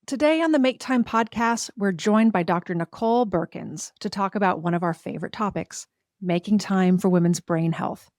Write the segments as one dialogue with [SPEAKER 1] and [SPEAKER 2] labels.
[SPEAKER 1] Today on the Make Time podcast, we're joined by Dr. Nicole Buerkens to talk about one of our favorite topics, making time for women's brain health.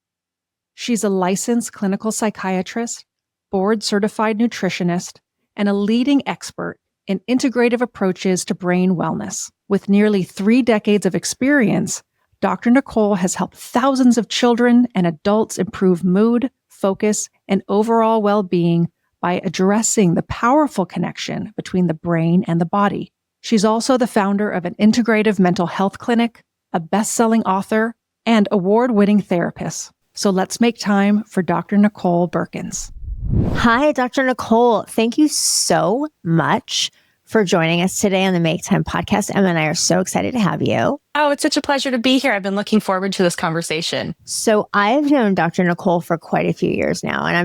[SPEAKER 1] She's a licensed clinical psychiatrist, board-certified nutritionist, and a leading expert in integrative approaches to brain wellness. With nearly 3 decades of experience, Dr. Nicole has helped thousands of children and adults improve mood, focus, and overall well-being by addressing the powerful connection between the brain and the body. She's also the founder of an integrative mental health clinic, a best-selling author, and award-winning therapist. So let's make time for Dr. Nicole Buerkens.
[SPEAKER 2] Hi, Dr. Nicole. Thank you so much for joining us today on the Make Time podcast. Emma and I are so excited to have you.
[SPEAKER 3] Oh, it's such a pleasure to be here. I've been looking forward to this conversation.
[SPEAKER 2] So I've known Dr. Nicole for quite a few years now, and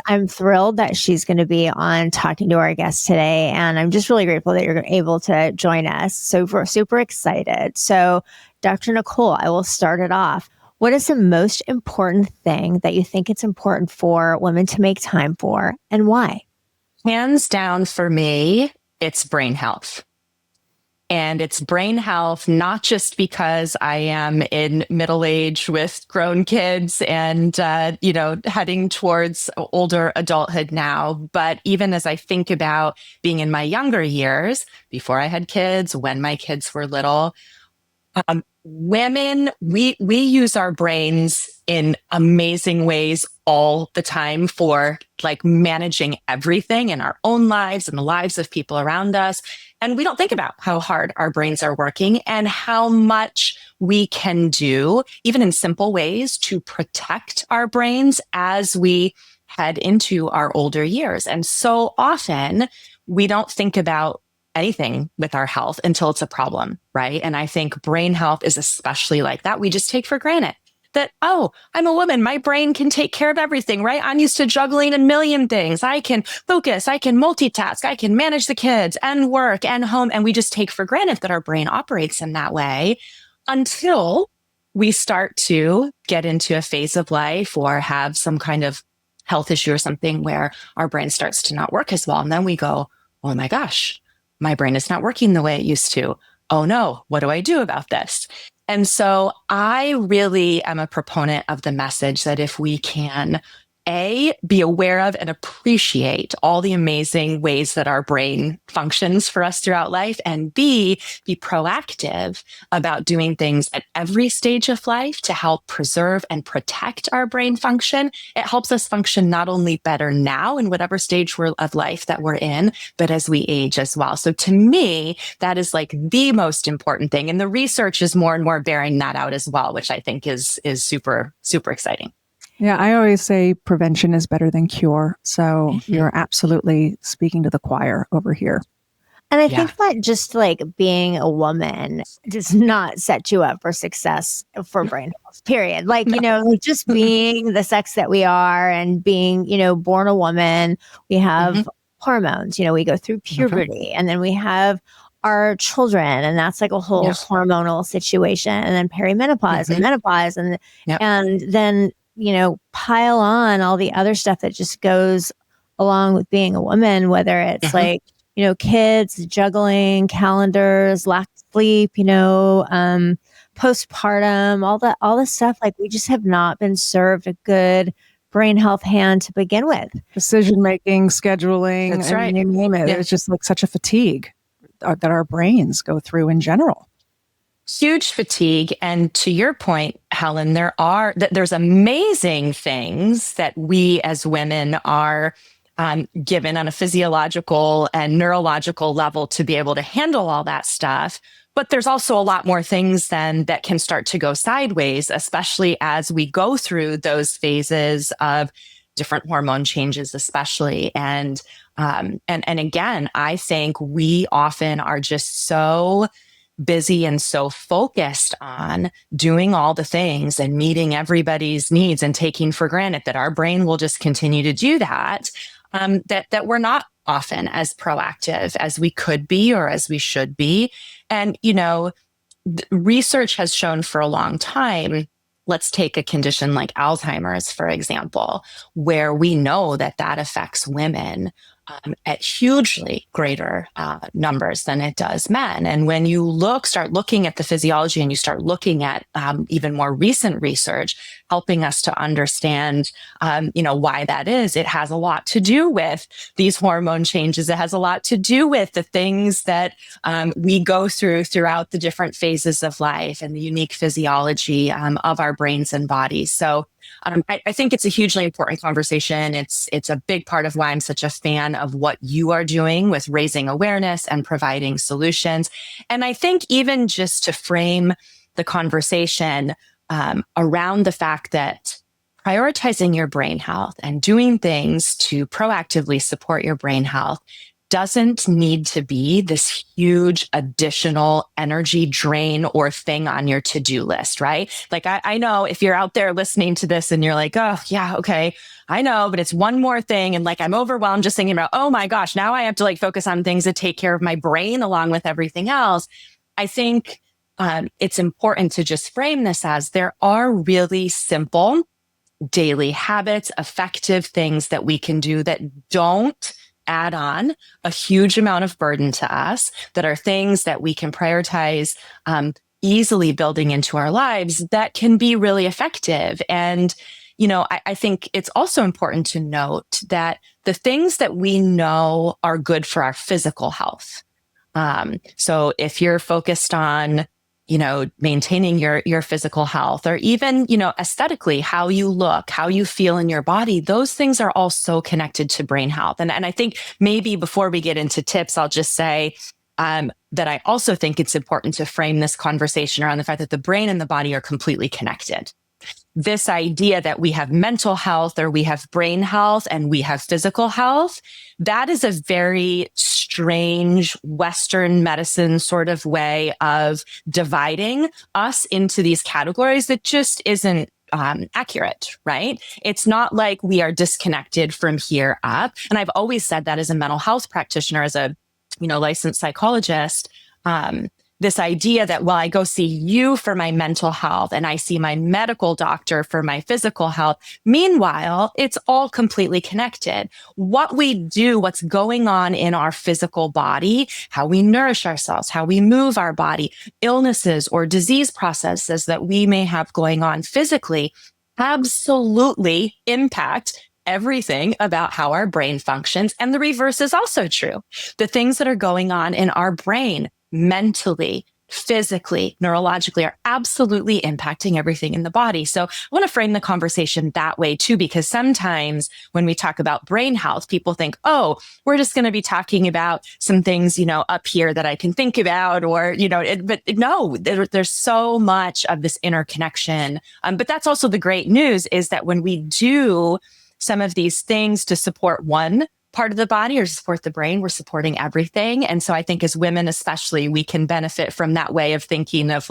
[SPEAKER 2] I'm thrilled that she's going to be on talking to our guest today. And I'm just really grateful that you're able to join us. So we're super excited. So Dr. Nicole, I will start it off. What is the most important thing that you think it's important for women to make time for, and why?
[SPEAKER 3] Hands down for me, it's brain health. And it's brain health, not just because I am in middle age with grown kids and, heading towards older adulthood now, but even as I think about being in my younger years, before I had kids, when my kids were little, women, we use our brains in amazing ways all the time for like managing everything in our own lives and the lives of people around us. And we don't think about how hard our brains are working and how much we can do, even in simple ways, to protect our brains as we head into our older years. And so often we don't think about anything with our health until it's a problem, right? And I think brain health is especially like that. We just take for granted that, oh, I'm a woman, my brain can take care of everything, right? I'm used to juggling a million things. I can focus, I can multitask, I can manage the kids and work and home. And we just take for granted that our brain operates in that way until we start to get into a phase of life or have some kind of health issue or something where our brain starts to not work as well. And then we go, oh my gosh, my brain is not working the way it used to. Oh no, what do I do about this? And so I really am a proponent of the message that if we can, A, be aware of and appreciate all the amazing ways that our brain functions for us throughout life, and B, be proactive about doing things at every stage of life to help preserve and protect our brain function. It helps us function not only better now in whatever stage of life that we're in, but as we age as well. So to me, that is like the most important thing. And the research is more and more bearing that out as well, which I think is super, super exciting.
[SPEAKER 1] Yeah, I always say prevention is better than cure. So you're absolutely speaking to the choir over here.
[SPEAKER 2] And I think that just like being a woman does not set you up for success for brain health, period. Like, just being the sex that we are and being, born a woman, we have hormones, we go through puberty and then we have our children, and that's like a whole hormonal situation, and then perimenopause and menopause and then pile on all the other stuff that just goes along with being a woman, whether it's like, kids, juggling, calendars, lack of sleep, postpartum, all this stuff. Like we just have not been served a good brain health hand to begin with.
[SPEAKER 1] Decision-making, scheduling,
[SPEAKER 3] That's right.
[SPEAKER 1] You name it. It's just like such a fatigue that our brains go through in general.
[SPEAKER 3] Huge fatigue. And to your point, Helen, there's amazing things that we as women are given on a physiological and neurological level to be able to handle all that stuff. But there's also a lot more things then that can start to go sideways, especially as we go through those phases of different hormone changes, especially. And again, I think we often are just so busy and so focused on doing all the things and meeting everybody's needs and taking for granted that our brain will just continue to do that, that we're not often as proactive as we could be or as we should be. And, research has shown for a long time, let's take a condition like Alzheimer's, for example, where we know that affects women at hugely greater numbers than it does men. And when you start looking at the physiology and you start looking at even more recent research, helping us to understand, why that is, it has a lot to do with these hormone changes. It has a lot to do with the things that we go throughout the different phases of life and the unique physiology of our brains and bodies. So I think it's a hugely important conversation. It's a big part of why I'm such a fan of what you are doing with raising awareness and providing solutions. And I think even just to frame the conversation around the fact that prioritizing your brain health and doing things to proactively support your brain health doesn't need to be this huge additional energy drain or thing on your to-do list, right? Like I know if you're out there listening to this and you're like, oh yeah, okay, I know, but it's one more thing. And like, I'm overwhelmed just thinking about, oh my gosh, now I have to like focus on things that take care of my brain along with everything else. I think it's important to just frame this as there are really simple daily habits, effective things that we can do that don't add on a huge amount of burden to us, that are things that we can prioritize easily building into our lives that can be really effective. And, I think it's also important to note that the things that we know are good for our physical health. So if you're focused on maintaining your physical health, or even, aesthetically, how you look, how you feel in your body, those things are all so connected to brain health. And I think maybe before we get into tips, I'll just say that I also think it's important to frame this conversation around the fact that the brain and the body are completely connected. This idea that we have mental health or we have brain health and we have physical health, that is a very strange Western medicine sort of way of dividing us into these categories that just isn't accurate, right? It's not like we are disconnected from here up. And I've always said that as a mental health practitioner, as a licensed psychologist, this idea that, well, I go see you for my mental health and I see my medical doctor for my physical health. Meanwhile, it's all completely connected. What we do, what's going on in our physical body, how we nourish ourselves, how we move our body, illnesses or disease processes that we may have going on physically, absolutely impact everything about how our brain functions. And the reverse is also true. The things that are going on in our brain, mentally, physically, neurologically, are absolutely impacting everything in the body. So I want to frame the conversation that way too, because sometimes when we talk about brain health, people think, oh, we're just going to be talking about some things, up here that I can think about, or, but no, there's so much of this interconnection. But that's also the great news, is that when we do some of these things to support one part of the body or support the brain, we're supporting everything. And so I think as women, especially, we can benefit from that way of thinking of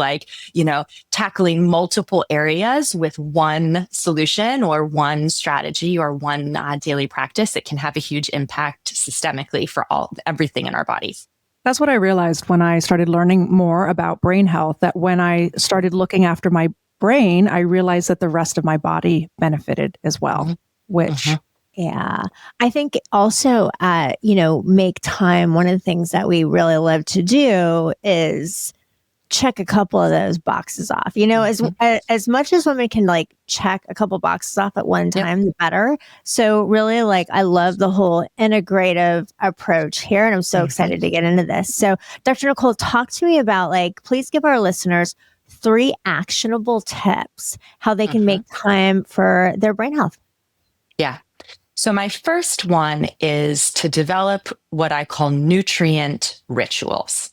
[SPEAKER 3] tackling multiple areas with one solution or one strategy or one daily practice that can have a huge impact systemically for everything in our bodies.
[SPEAKER 1] That's what I realized when I started learning more about brain health, that when I started looking after my brain, I realized that the rest of my body benefited as well, which...
[SPEAKER 2] Yeah. I think also, make time. One of the things that we really love to do is check a couple of those boxes off. As much as women can check a couple boxes off at one time, the better. So really, I love the whole integrative approach here. And I'm so excited to get into this. So Dr. Nicole, talk to me about please give our listeners 3 actionable tips, how they can make time for their brain health.
[SPEAKER 3] Yeah. So my first one is to develop what I call nutrient rituals.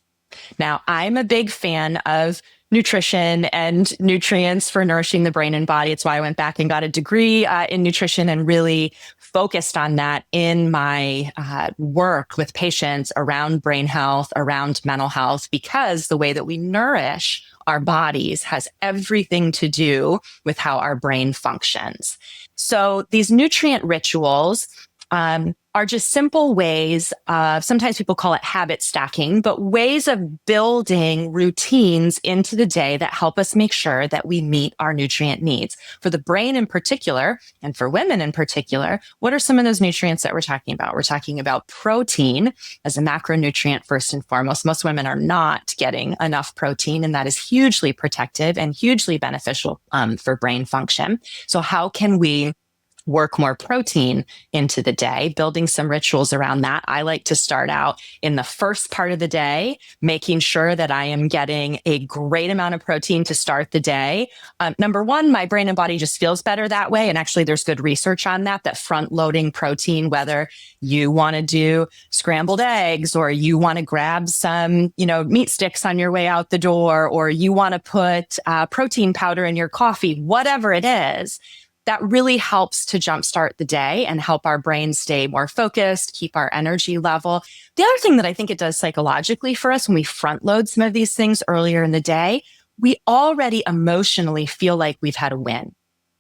[SPEAKER 3] Now, I'm a big fan of nutrition and nutrients for nourishing the brain and body. It's why I went back and got a degree in nutrition and really focused on that in my work with patients around brain health, around mental health, because the way that we nourish our bodies has everything to do with how our brain functions. So these nutrient rituals are are just simple ways of, sometimes people call it habit stacking, but ways of building routines into the day that help us make sure that we meet our nutrient needs. For the brain in particular, and for women in particular, what are some of those nutrients that we're talking about? We're talking about protein as a macronutrient first and foremost. Most women are not getting enough protein, and that is hugely protective and hugely beneficial for brain function. So how can we work more protein into the day, building some rituals around that? I like to start out in the first part of the day, making sure that I am getting a great amount of protein to start the day. Number one, my brain and body just feels better that way. And actually there's good research on that front loading protein, whether you want to do scrambled eggs or you want to grab some, meat sticks on your way out the door, or you want to put protein powder in your coffee, whatever it is, that really helps to jumpstart the day and help our brain stay more focused, keep our energy level. The other thing that I think it does psychologically for us when we front load some of these things earlier in the day, we already emotionally feel like we've had a win,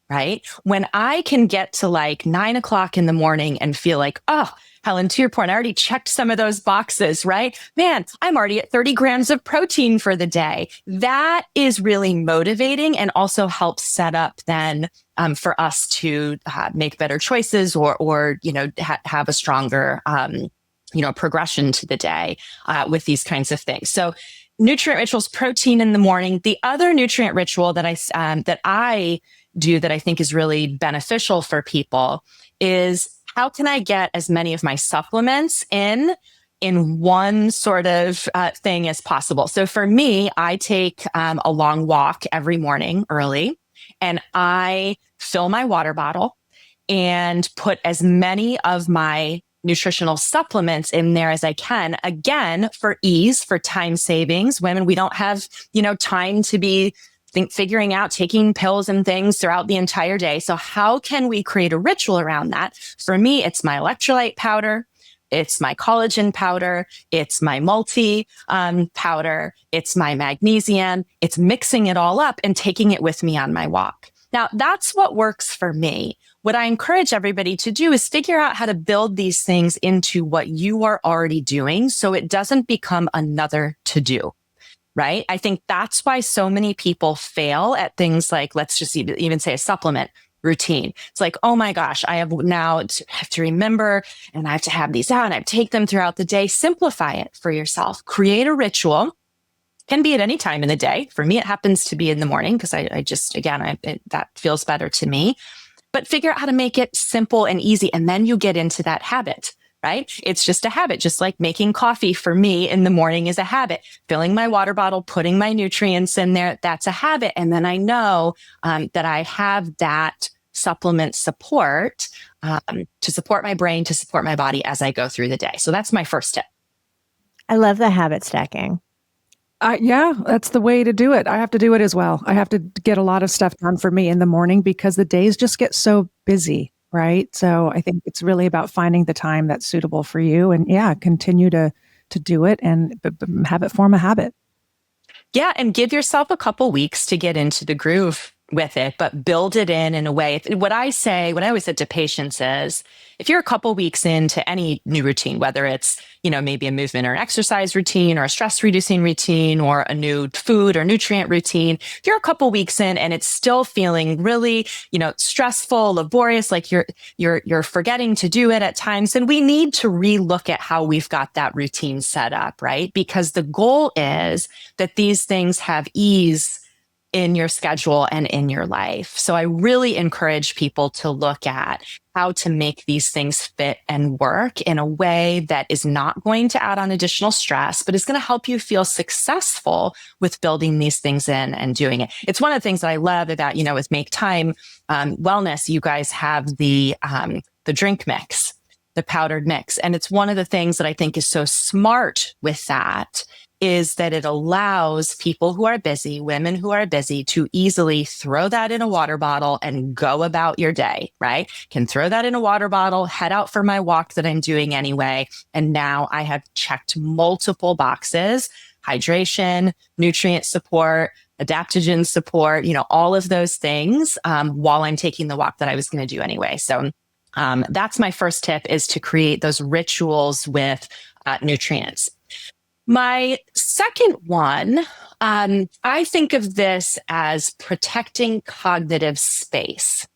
[SPEAKER 3] right? When I can get to like 9 o'clock in the morning and feel like, oh, Helen, to your point, I already checked some of those boxes, right? Man, I'm already at 30 grams of protein for the day. That is really motivating and also helps set up then for us to make better choices or have a stronger, progression to the day with these kinds of things. So nutrient rituals, protein in the morning. The other nutrient ritual that I do that I think is really beneficial for people is, how can I get as many of my supplements in one sort of thing as possible? So for me, I take a long walk every morning early, and I fill my water bottle and put as many of my nutritional supplements in there as I can. Again, for ease, for time savings. Women, we don't have, time to be figuring out taking pills and things throughout the entire day. So how can we create a ritual around that? For me, it's my electrolyte powder. It's my collagen powder. It's my multi powder. It's my magnesium. It's mixing it all up and taking it with me on my walk. Now, that's what works for me. What I encourage everybody to do is figure out how to build these things into what you are already doing so it doesn't become another to-do. Right? I think that's why so many people fail at things like, let's just even say a supplement routine. It's like, oh my gosh, I have now have to remember and I have to have these out and I take them throughout the day. Simplify it for yourself. Create a ritual. Can be at any time in the day. For me, it happens to be in the morning because that feels better to me. But figure out how to make it simple and easy. And then you get into that habit. Right? It's just a habit, just like making coffee for me in the morning is a habit. Filling my water bottle, putting my nutrients in there, that's a habit. And then I know that I have that supplement support to support my brain, to support my body as I go through the day. So that's my first tip.
[SPEAKER 2] I love the habit stacking.
[SPEAKER 1] Yeah, that's the way to do it. I have to do it as well. I have to get a lot of stuff done for me in the morning because the days just get so busy. Right. So I think it's really about finding the time that's suitable for you and continue to do it and have it form a habit.
[SPEAKER 3] Yeah. And give yourself a couple weeks to get into the groove with it, but build it in a way. What I always said to patients is, if you're a couple weeks into any new routine, whether it's, maybe a movement or an exercise routine or a stress reducing routine or a new food or nutrient routine, if you're a couple weeks in and it's still feeling really, stressful, laborious, like you're forgetting to do it at times, then we need to relook at how we've got that routine set up, right? Because the goal is that these things have ease in your schedule and in your life. So I really encourage people to look at how to make these things fit and work in a way that is not going to add on additional stress, but is going to help you feel successful with building these things in and doing it. It's one of the things that I love about, with Make Time Wellness, you guys have the drink mix, the powdered mix. And it's one of the things that I think is so smart with that is that it allows people who are busy, women who are busy, to easily throw that in a water bottle and go about your day, right? Can throw that in a water bottle, head out for my walk that I'm doing anyway. And now I have checked multiple boxes: hydration, nutrient support, adaptogen support, all of those things while I'm taking the walk that I was going to do anyway. So That's my first tip, is to create those rituals with nutrients. My second one, I think of this as protecting cognitive space.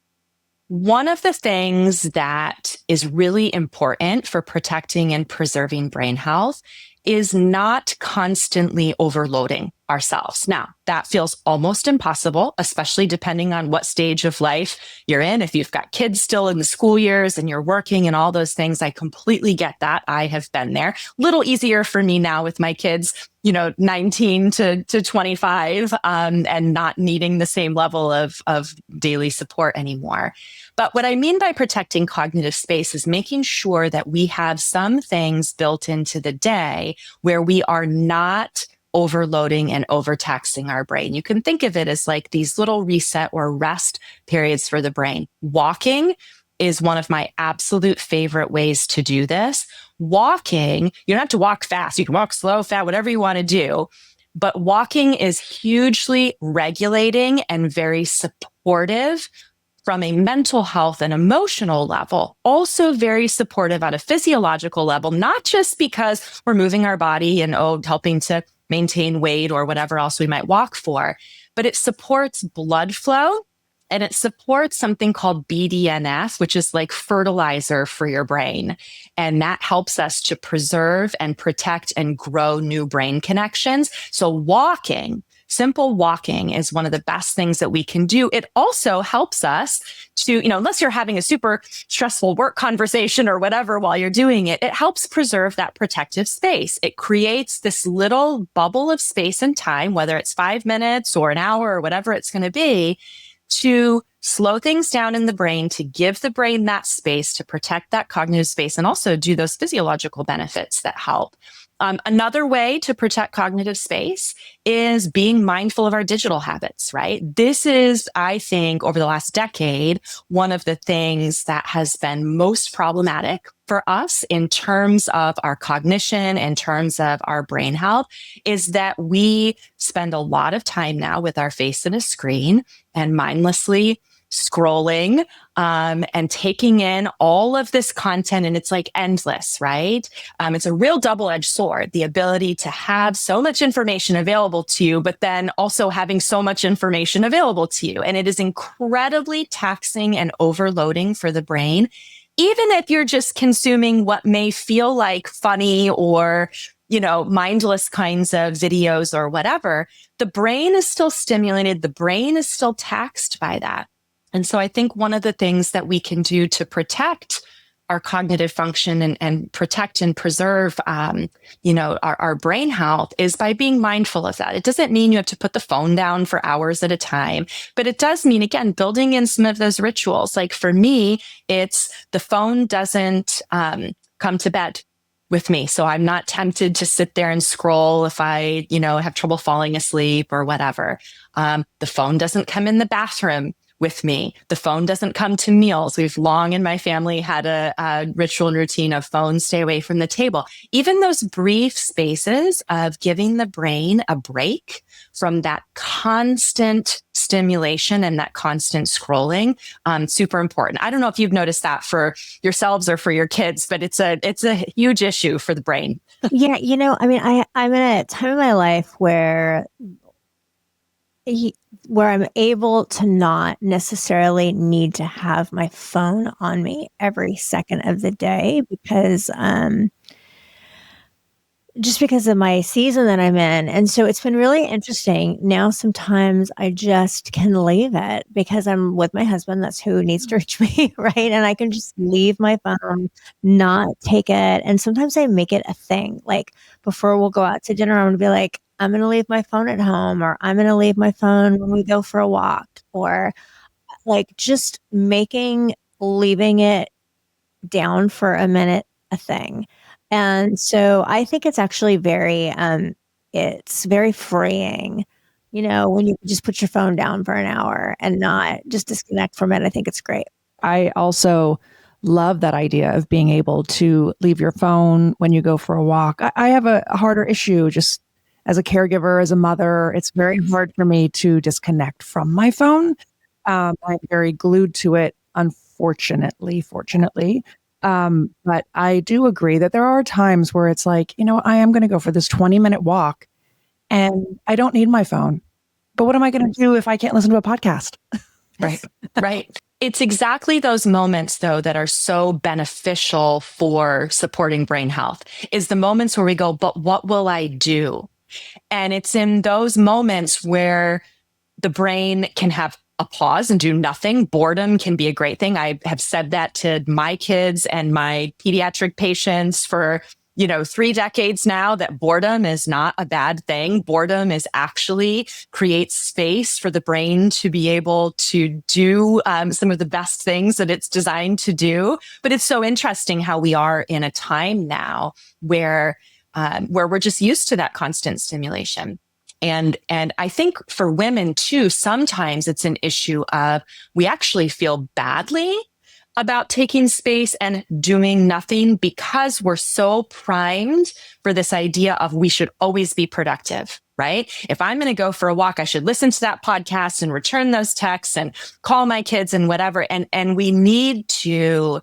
[SPEAKER 3] One of the things that is really important for protecting and preserving brain health is not constantly overloading ourselves. Now, that feels almost impossible, especially depending on what stage of life you're in. If you've got kids still in the school years and you're working and all those things, I completely get that. I have been there. A little easier for me now with my kids, 19 to 25, and not needing the same level of daily support anymore. But what I mean by protecting cognitive space is making sure that we have some things built into the day where we are not overloading and overtaxing our brain. You can think of it as like these little reset or rest periods for the brain. Walking is one of my absolute favorite ways to do this. Walking, you don't have to walk fast. You can walk slow, fast, whatever you want to do. But walking is hugely regulating and very supportive from a mental health and emotional level, also very supportive at a physiological level, not just because we're moving our body and helping to maintain weight or whatever else we might walk for, but it supports blood flow and it supports something called BDNF, which is like fertilizer for your brain. And that helps us to preserve and protect and grow new brain connections. So simple walking is one of the best things that we can do. It also helps us to, unless you're having a super stressful work conversation or whatever while you're doing it, it helps preserve that protective space. It creates this little bubble of space and time, whether it's 5 minutes or an hour or whatever it's going to be, to slow things down in the brain, to give the brain that space to protect that cognitive space and also do those physiological benefits that help. Another way to protect cognitive space is being mindful of our digital habits, right? This is, I think, over the last decade, one of the things that has been most problematic for us in terms of our cognition, in terms of our brain health, is that we spend a lot of time now with our face in a screen and mindlessly scrolling and taking in all of this content, and it's like endless, right? It's a real double-edged sword, the ability to have so much information available to you, but then also having so much information available to you. And it is incredibly taxing and overloading for the brain, even if you're just consuming what may feel like funny or mindless kinds of videos or whatever. The brain is still stimulated. The brain is still taxed by that. And so I think one of the things that we can do to protect our cognitive function and protect and preserve, our brain health is by being mindful of that. It doesn't mean you have to put the phone down for hours at a time, but it does mean, again, building in some of those rituals. Like for me, it's the phone doesn't come to bed with me. So I'm not tempted to sit there and scroll if I, have trouble falling asleep or whatever. The phone doesn't come in the bathroom with me. The phone doesn't come to meals. We've long in my family had a ritual and routine of phones stay away from the table. Even those brief spaces of giving the brain a break from that constant stimulation and that constant scrolling, super important. I don't know if you've noticed that for yourselves or for your kids, but it's a huge issue for the brain.
[SPEAKER 2] Yeah, I'm in a time in my life where I'm able to not necessarily need to have my phone on me every second of the day because just because of my season that I'm in. And so it's been really interesting. Now sometimes I just can leave it because I'm with my husband. That's who needs to reach me, right? And I can just leave my phone, not take it. And sometimes I make it a thing. Like before we'll go out to dinner, I'm going to be like, I'm going to leave my phone at home, or I'm going to leave my phone when we go for a walk, or like just leaving it down for a minute a thing. And so I think it's actually it's very freeing, when you just put your phone down for an hour and not just disconnect from it. I think it's great.
[SPEAKER 1] I also love that idea of being able to leave your phone when you go for a walk. I have a harder issue just as a caregiver, as a mother. It's very hard for me to disconnect from my phone. I'm very glued to it, unfortunately. fortunately. But I do agree that there are times where it's like, I am going to go for this 20-minute walk and I don't need my phone. But what am I going to do if I can't listen to a podcast?
[SPEAKER 3] Right. Right. It's exactly those moments, though, that are so beneficial for supporting brain health, is the moments where we go, but what will I do? And it's in those moments where the brain can have a pause and do nothing. Boredom can be a great thing. I have said that to my kids and my pediatric patients for 3 decades now, that boredom is not a bad thing. Boredom is actually creates space for the brain to be able to do some of the best things that it's designed to do. But it's so interesting how we are in a time now where we're just used to that constant stimulation. And I think for women too, sometimes it's an issue of we actually feel badly about taking space and doing nothing because we're so primed for this idea of we should always be productive, right? If I'm going to go for a walk, I should listen to that podcast and return those texts and call my kids and whatever. And we need to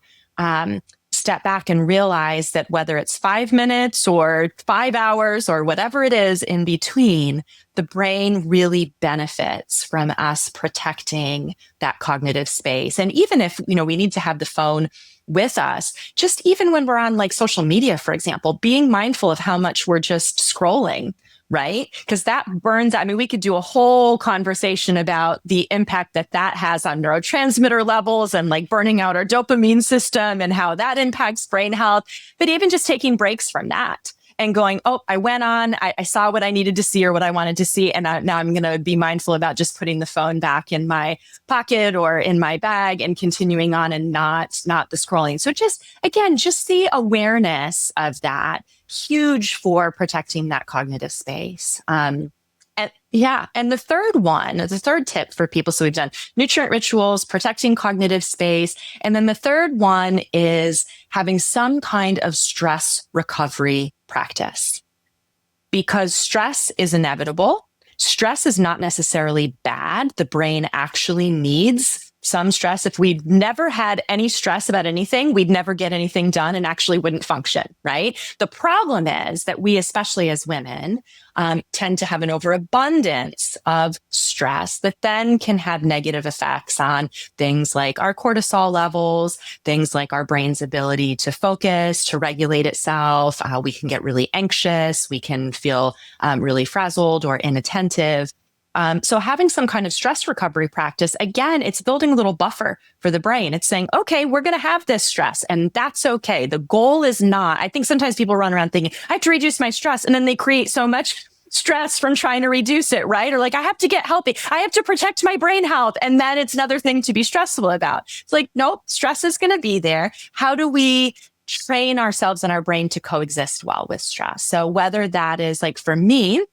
[SPEAKER 3] step back and realize that whether it's 5 minutes or 5 hours or whatever it is in between, the brain really benefits from us protecting that cognitive space. And even if, we need to have the phone with us, just even when we're on like social media, for example, being mindful of how much we're just scrolling, right? Because that burns. I mean, we could do a whole conversation about the impact that has on neurotransmitter levels and like burning out our dopamine system and how that impacts brain health. But even just taking breaks from that and going, oh, I went on, I saw what I needed to see or what I wanted to see. And now I'm going to be mindful about just putting the phone back in my pocket or in my bag and continuing on and not the scrolling. So just the awareness of that, huge for protecting that cognitive space. And the third tip for people. So we've done nutrient rituals, protecting cognitive space. And then the third one is having some kind of stress recovery practice, because stress is inevitable. Stress is not necessarily bad. The brain actually needs some stress. If we'd never had any stress about anything, we'd never get anything done and actually wouldn't function, right? The problem is that we, especially as women, tend to have an overabundance of stress that then can have negative effects on things like our cortisol levels, things like our brain's ability to focus, to regulate itself. We can get really anxious. We can feel really frazzled or inattentive. So having some kind of stress recovery practice, again, it's building a little buffer for the brain. It's saying, okay, we're going to have this stress and that's okay. The goal is not, I think sometimes people run around thinking, I have to reduce my stress. And then they create so much stress from trying to reduce it, right? Or like, I have to get healthy. I have to protect my brain health. And then it's another thing to be stressful about. It's like, nope, stress is going to be there. How do we train ourselves and our brain to coexist well with stress? So whether that is like, for me,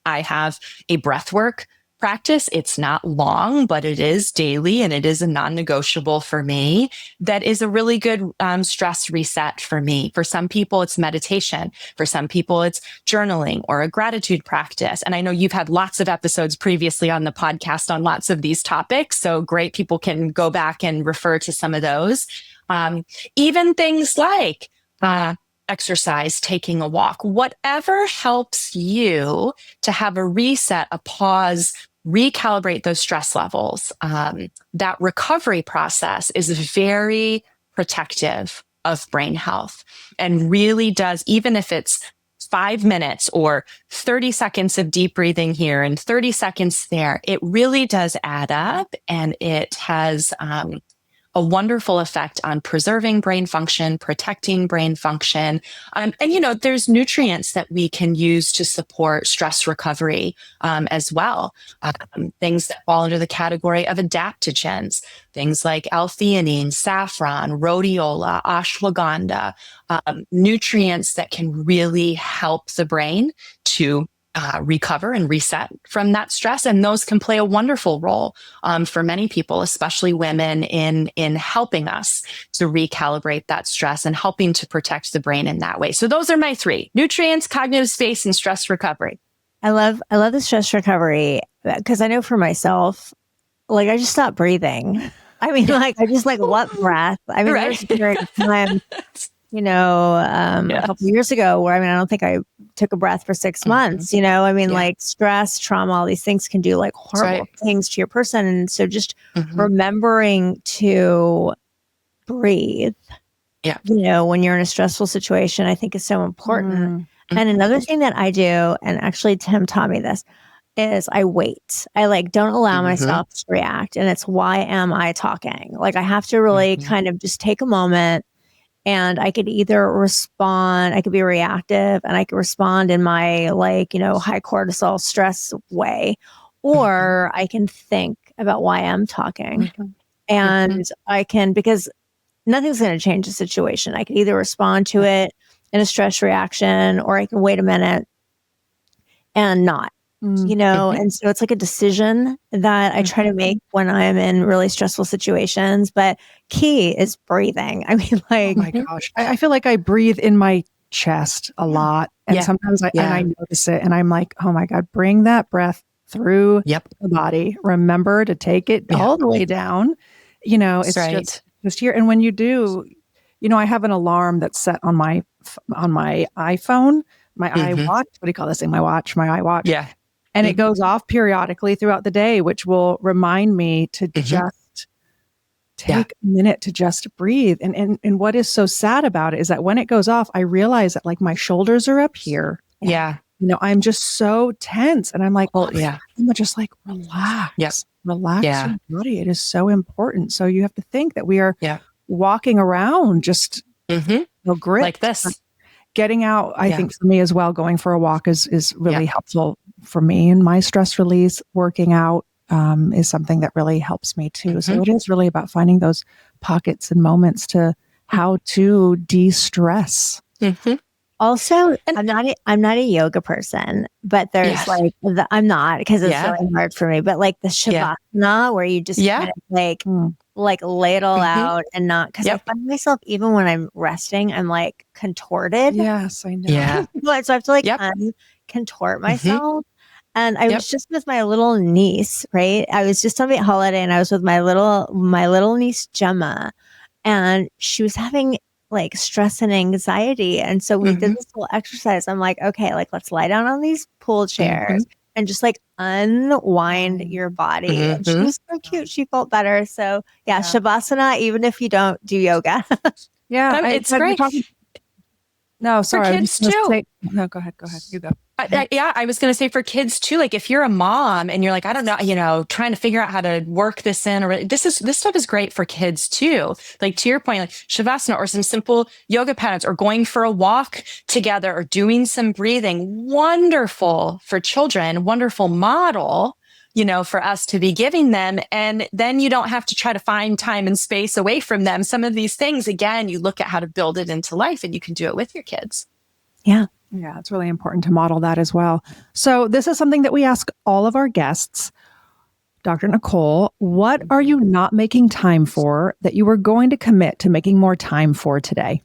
[SPEAKER 3] I have a breath work practice. It's not long, but it is daily and it is a non-negotiable for me. That is a really good stress reset for me. For some people, it's meditation. For some people, it's journaling or a gratitude practice. And I know you've had lots of episodes previously on the podcast on lots of these topics. So great. People can go back and refer to some of those. Even things like exercise, taking a walk, whatever helps you to have a reset, a pause, recalibrate those stress levels. That recovery process is very protective of brain health and really does, even if it's 5 minutes or 30 seconds of deep breathing here and 30 seconds there, it really does add up, and it has a wonderful effect on preserving brain function, protecting brain function. And, there's nutrients that we can use to support stress recovery as well. Things that fall under the category of adaptogens, things like L-theanine, saffron, rhodiola, ashwagandha, nutrients that can really help the brain to recover and reset from that stress. And those can play a wonderful role for many people, especially women, in helping us to recalibrate that stress and helping to protect the brain in that way. So those are my 3: nutrients, cognitive space, and stress recovery.
[SPEAKER 2] I love the stress recovery, because I know for myself, like I just stopped breathing. I mean, like, I just like, what breath? I mean, there was a period of time, a couple of years ago where, I mean, I don't think I took a breath for 6 months, I mean, like stress, trauma, all these things can do like horrible things to your person. And so just remembering to breathe, when you're in a stressful situation, I think is so important. And another thing that I do, and actually Tim taught me this, is I wait. I like don't allow myself to react. And it's why am I talking? Like I have to really kind of just take a moment, and I could either respond, I could be reactive, and I could respond in my high cortisol stress way, or I can think about why I'm talking. And I can, because nothing's going to change the situation. I can either respond to it in a stress reaction, or I can wait a minute and not. And so it's like a decision that I try to make when I'm in really stressful situations. But key is breathing. I mean, like,
[SPEAKER 1] oh my gosh, I feel like I breathe in my chest a lot, and sometimes and I notice it, and I'm like, oh my God, bring that breath through the body. Remember to take it all the way down. It's just here. And when you do, I have an alarm that's set on my iPhone, my iWatch. What do you call this thing? My iWatch.
[SPEAKER 3] Yeah.
[SPEAKER 1] And it goes off periodically throughout the day, which will remind me to just take a minute to just breathe. And what is so sad about it is that when it goes off, I realize that like my shoulders are up here.
[SPEAKER 3] Yeah.
[SPEAKER 1] I'm just so tense. And I'm like, I'm just like, relax.
[SPEAKER 3] Yes.
[SPEAKER 1] Relax your body. It is so important. So you have to think that we are walking around just grit.
[SPEAKER 3] Like this.
[SPEAKER 1] Getting out, I think for me as well, going for a walk is really helpful for me and my stress release. Working out is something that really helps me too. So it is really about finding those pockets and moments to how to de-stress.
[SPEAKER 2] Also, I'm not a yoga person, but there's I'm not, because it's really hard for me. But like the Shavasana, where you just kind of like lay it all out and not, because I find myself even when I'm resting, I'm like contorted.
[SPEAKER 1] Yes, I know.
[SPEAKER 2] Yeah. So I have to like contort myself. And I was just with my little niece, right? I was just on a holiday, and I was with my little niece Gemma, and she was having like stress and anxiety. And so we did this little exercise. I'm like, okay, like let's lie down on these pool chairs and just like unwind your body. And she was so cute. She felt better. So Shavasana, even if you don't do yoga.
[SPEAKER 3] It's great.
[SPEAKER 1] No, sorry.
[SPEAKER 3] For kids too.
[SPEAKER 1] No, go ahead. You go.
[SPEAKER 3] I was going to say for kids too, like if you're a mom and you're like, I don't know, trying to figure out how to work this in, or this stuff is great for kids too. Like to your point, like Shavasana or some simple yoga patterns, or going for a walk together, or doing some breathing. Wonderful for children, wonderful model, for us to be giving them. And then you don't have to try to find time and space away from them. Some of these things, again, you look at how to build it into life, and you can do it with your kids.
[SPEAKER 2] Yeah.
[SPEAKER 1] Yeah, it's really important to model that as well. So this is something that we ask all of our guests. Dr. Nicole, what are you not making time for that you were going to commit to making more time for today?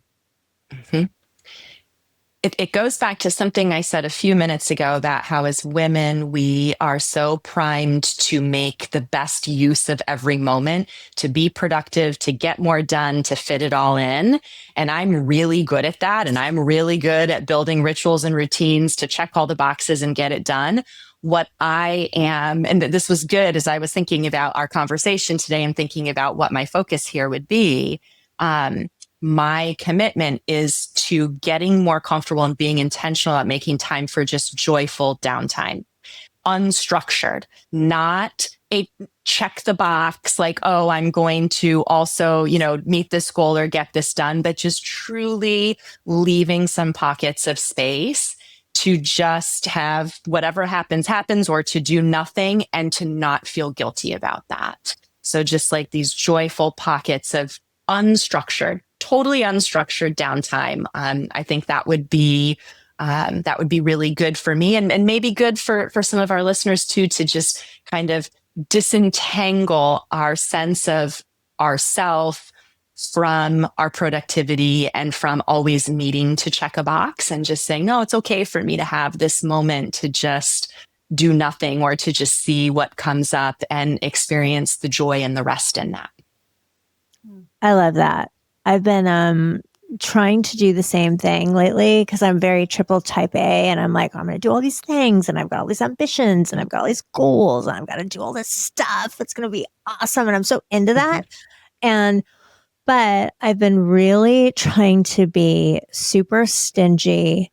[SPEAKER 3] It goes back to something I said a few minutes ago about how as women, we are so primed to make the best use of every moment, to be productive, to get more done, to fit it all in. And I'm really good at that. And I'm really good at building rituals and routines to check all the boxes and get it done. What I am, and this was good as I was thinking about our conversation today and thinking about what my focus here would be. My commitment is to getting more comfortable and being intentional at making time for just joyful downtime, unstructured, not a check the box like, oh, I'm going to also, meet this goal or get this done, but just truly leaving some pockets of space to just have whatever happens, or to do nothing and to not feel guilty about that. So just like these joyful pockets of totally unstructured downtime. I think that would be really good for me, and maybe good for some of our listeners too, to just kind of disentangle our sense of ourself from our productivity and from always needing to check a box, and just saying, no, it's okay for me to have this moment to just do nothing, or to just see what comes up and experience the joy and the rest in that.
[SPEAKER 2] I love that. I've been trying to do the same thing lately because I'm very triple type A, and I'm like, I'm going to do all these things, and I've got all these ambitions, and I've got all these goals, and I've got to do all this stuff. It's going to be awesome. And I'm so into that. But I've been really trying to be super stingy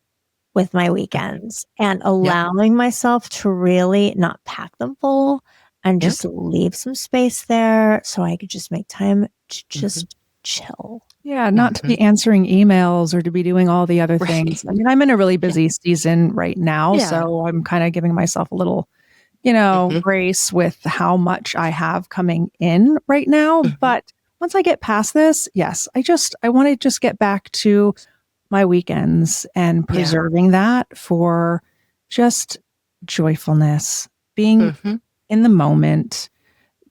[SPEAKER 2] with my weekends and allowing myself to really not pack them full and just leave some space there so I could just make time to just chill.
[SPEAKER 1] Yeah, not to be answering emails or to be doing all the other things. I mean, I'm in a really busy season right now, so I'm kind of giving myself a little, grace with how much I have coming in right now. But once I get past this, yes, I want to just get back to my weekends and preserving that for just joyfulness, being in the moment,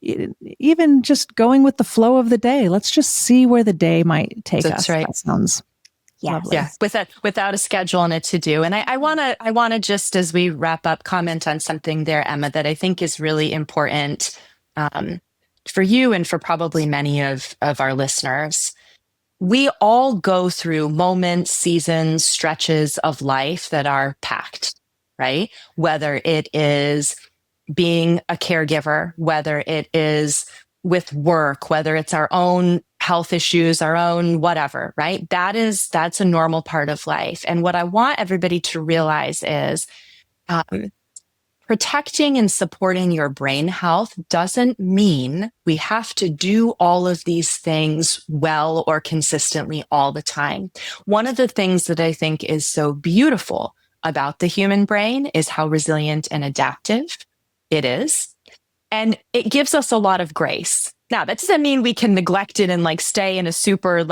[SPEAKER 1] even just going with the flow of the day. Let's just see where the day might take us.
[SPEAKER 3] That's right.
[SPEAKER 1] That sounds lovely.
[SPEAKER 3] Yeah, without a schedule and a to-do. And I want to just, as we wrap up, comment on something there, Emma, that I think is really important for you and for probably many of our listeners. We all go through moments, seasons, stretches of life that are packed, right? Whether it is being a caregiver, whether it is with work, whether it's our own health issues, our own whatever, right? That's a normal part of life. And what I want everybody to realize is protecting and supporting your brain health doesn't mean we have to do all of these things well or consistently all the time. One of the things that I think is so beautiful about the human brain is how resilient and adaptive it is. And it gives us a lot of grace. Now, that doesn't mean we can neglect it and stay in a super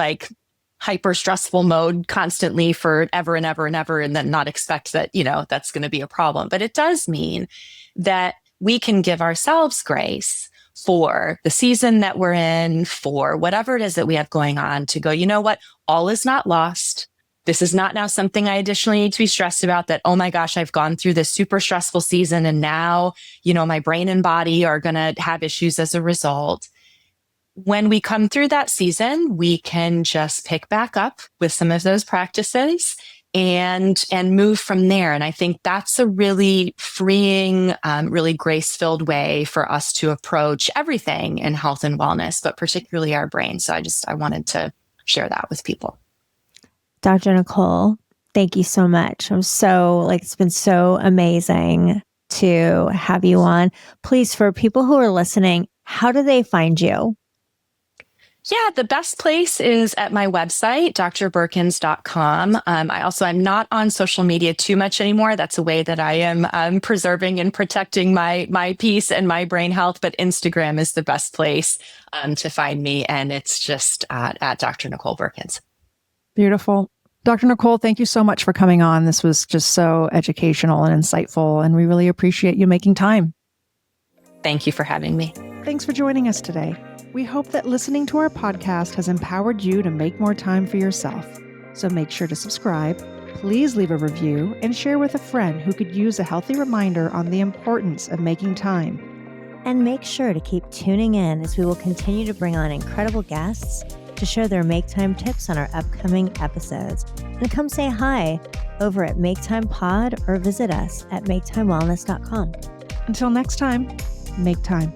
[SPEAKER 3] hyper stressful mode constantly for ever and ever and ever, and then not expect that, that's going to be a problem. But it does mean that we can give ourselves grace for the season that we're in, for whatever it is that we have going on, to go, you know what, all is not lost. This is not now something I additionally need to be stressed about, that, oh my gosh, I've gone through this super stressful season and now, my brain and body are going to have issues as a result. When we come through that season, we can just pick back up with some of those practices and move from there. And I think that's a really freeing, really grace-filled way for us to approach everything in health and wellness, but particularly our brain. So I wanted to share that with people.
[SPEAKER 2] Dr. Nicole, thank you so much. I'm so it's been so amazing to have you on. Please, for people who are listening, how do they find you?
[SPEAKER 3] Yeah, the best place is at my website, drbuerkens.com. I'm not on social media too much anymore. That's a way that I am preserving and protecting my peace and my brain health. But Instagram is the best place to find me. And it's just at Dr. Nicole Buerkens.
[SPEAKER 1] Beautiful. Dr. Nicole, thank you so much for coming on. This was just so educational and insightful, and we really appreciate you making time.
[SPEAKER 3] Thank you for having me.
[SPEAKER 1] Thanks for joining us today. We hope that listening to our podcast has empowered you to make more time for yourself. So make sure to subscribe, please leave a review, and share with a friend who could use a healthy reminder on the importance of making time.
[SPEAKER 2] And make sure to keep tuning in, as we will continue to bring on incredible guests to share their Make Time tips on our upcoming episodes. And come say hi over at Make Time Pod or visit us at maketimewellness.com.
[SPEAKER 1] Until next time, make time.